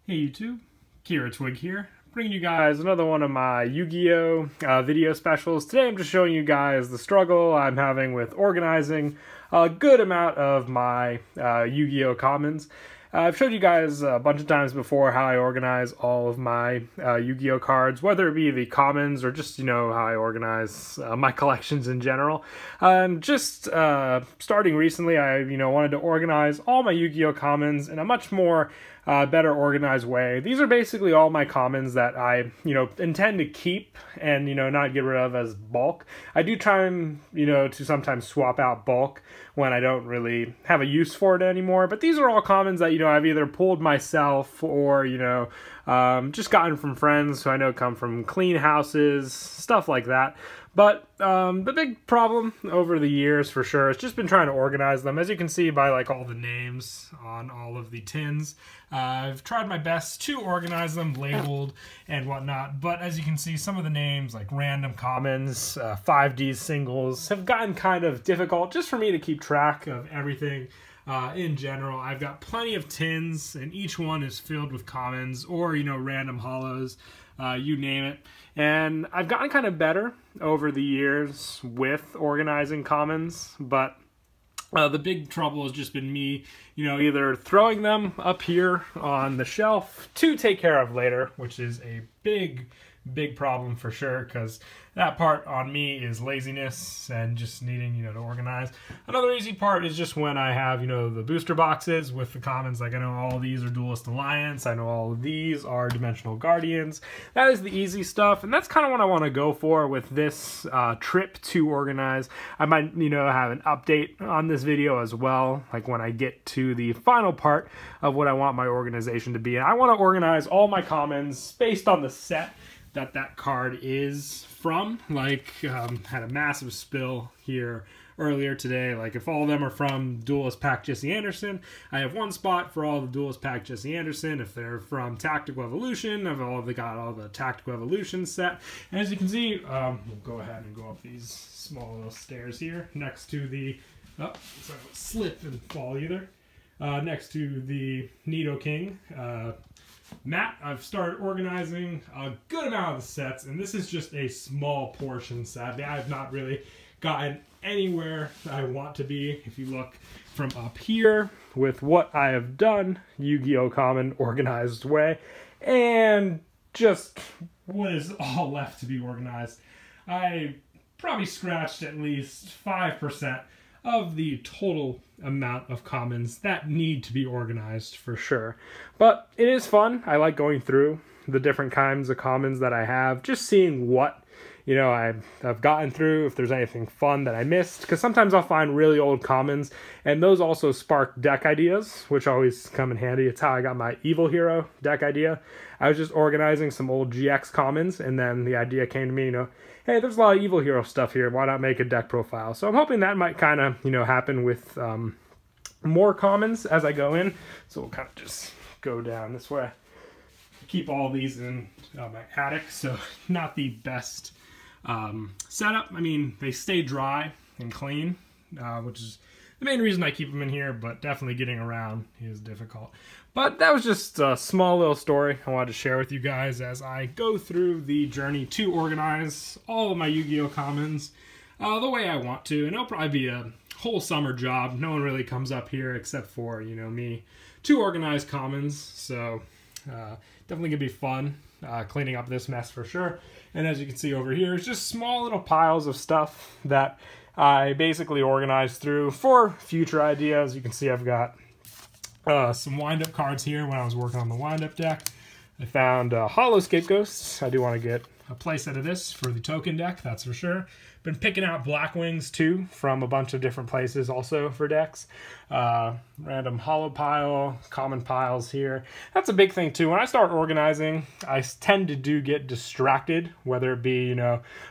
Hey YouTube, Kira Twig here, bringing you guys another one of my Yu-Gi-Oh! Video specials. Today I'm just showing you guys the struggle I'm having with organizing a good amount of my Yu-Gi-Oh! Commons. I've showed you guys a bunch of times before how I organize all of my Yu-Gi-Oh! Cards, whether it be the commons or just, how I organize my collections in general. Just starting recently, I, wanted to organize all my Yu-Gi-Oh! Commons in a much more better organized way. These are basically all my commons that I, intend to keep and, not get rid of as bulk. I do try and, to sometimes swap out bulk when I don't really have a use for it anymore. But these are all commons that, I've either pulled myself or, just gotten from friends who I know come from clean houses, stuff like that. But the big problem over the years, for sure, has just been trying to organize them. As you can see by all the names on all of the tins, I've tried my best to organize them, labeled and whatnot. But as you can see, some of the names, like random commons, 5D singles, have gotten kind of difficult just for me to keep track of everything. In general, I've got plenty of tins, and each one is filled with commons or, random hollows, you name it. And I've gotten kind of better over the years with organizing commons, but the big trouble has just been me, either throwing them up here on the shelf to take care of later, which is a big problem for sure, because that part on me is laziness and just needing, to organize. Another easy part is just when I have, the booster boxes with the commons. Like, I know all of these are Duelist Alliance. I know all of these are Dimensional Guardians. That is the easy stuff, and that's kind of what I want to go for with this trip to organize. I might, have an update on this video as well, like when I get to the final part of what I want my organization to be. And I want to organize all my commons based on the set that card is from. Had a massive spill here earlier today. If all of them are from Duelist Pack Jesse Anderson, I have one spot for all the Duelist Pack Jesse Anderson. If they're from Tactical Evolution, I've got all the Tactical Evolution set. And as you can see, we'll go ahead and go up these small little stairs here next to the, so I don't slip and fall either, next to the Nidoking Matt. I've started organizing a good amount of the sets, and this is just a small portion, sadly. I have not really gotten anywhere I want to be. If you look from up here with what I have done, Yu-Gi-Oh! Common organized way, and just what is all left to be organized, I probably scratched at least 5% of the total amount of commons that need to be organized, for sure. But it is fun. I like going through the different kinds of commons that I have, just seeing what, I've gotten through, if there's anything fun that I missed, because sometimes I'll find really old commons, and those also spark deck ideas, which always come in handy. It's how I got my Evil Hero deck idea. I was just organizing some old GX commons, and then the idea came to me, hey, there's a lot of Evil Hero stuff here, why not make a deck profile? So I'm hoping that might kind of, happen with more commons as I go in. So we'll kind of just go down this way. Keep all these in my attic, so not the best setup. I mean, they stay dry and clean, which is the main reason I keep them in here, but definitely getting around is difficult. But that was just a small little story I wanted to share with you guys as I go through the journey to organize all of my Yu-Gi-Oh! Commons the way I want to. And it'll probably be a whole summer job. No one really comes up here except for, me to organize commons. So definitely gonna be fun cleaning up this mess for sure. And as you can see over here, it's just small little piles of stuff that I basically organized through for future ideas. You can see I've got some wind-up cards here when I was working on the wind-up deck. I found Hollow Scapegoats. I do want to get a playset of this for the token deck, that's for sure. Been picking out Black Wings too from a bunch of different places also for decks. Random hollow pile, common piles here. That's a big thing too. When I start organizing, I tend to get distracted, whether it be,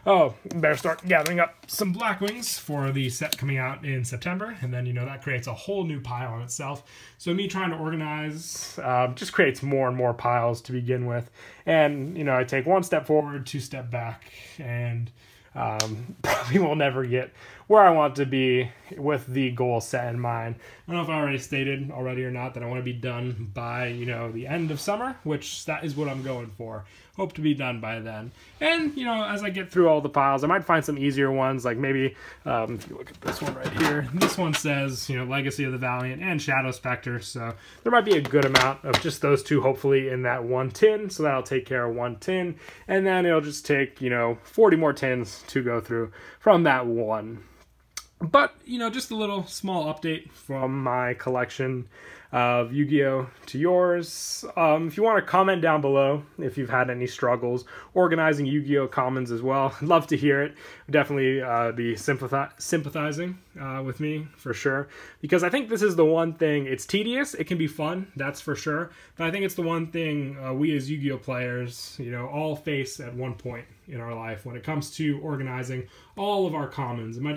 oh, better start gathering up some Black Wings for the set coming out in September. And then, that creates a whole new pile in itself. So me trying to organize just creates more and more piles to begin with. And, I take one step forward, two step back, and Probably will never get where I want to be with the goal set in mind. I don't know if I already stated or not that I want to be done by, the end of summer, which that is what I'm going for. Hope to be done by then. And, as I get through all the piles, I might find some easier ones, like maybe, if you look at this one right here, this one says, Legacy of the Valiant and Shadow Spectre, so there might be a good amount of just those two, hopefully, in that one tin, so that'll take care of one tin, and then it'll just take, 40 more tins to go through from that one. But, just a little small update from my collection of Yu-Gi-Oh! To yours. If you want to comment down below if you've had any struggles organizing Yu-Gi-Oh! Commons as well, I'd love to hear it. Definitely be sympathizing with me, for sure. Because I think this is the one thing, it's tedious, it can be fun, that's for sure. But I think it's the one thing we as Yu-Gi-Oh! Players, all face at one point in our life when it comes to organizing all of our commons. It might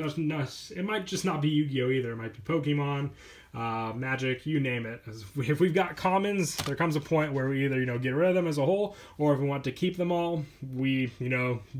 just not be Yu-Gi-Oh! Either. It might be Pokemon, Magic, you name it. If we've got commons, there comes a point where we either, get rid of them as a whole, or if we want to keep them all, we,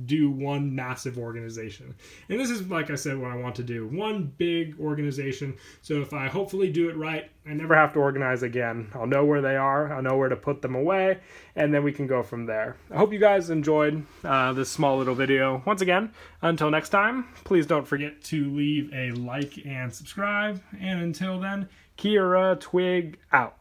do one massive organization. And this is, like I said, what I want to do. One big organization, so if I hopefully do it right, I never have to organize again. I'll know where they are, I'll know where to put them away, and then we can go from there. I hope you guys enjoyed this small little video. Once again, until next time, please don't forget to leave a like and subscribe, and until then, Kira Twig out.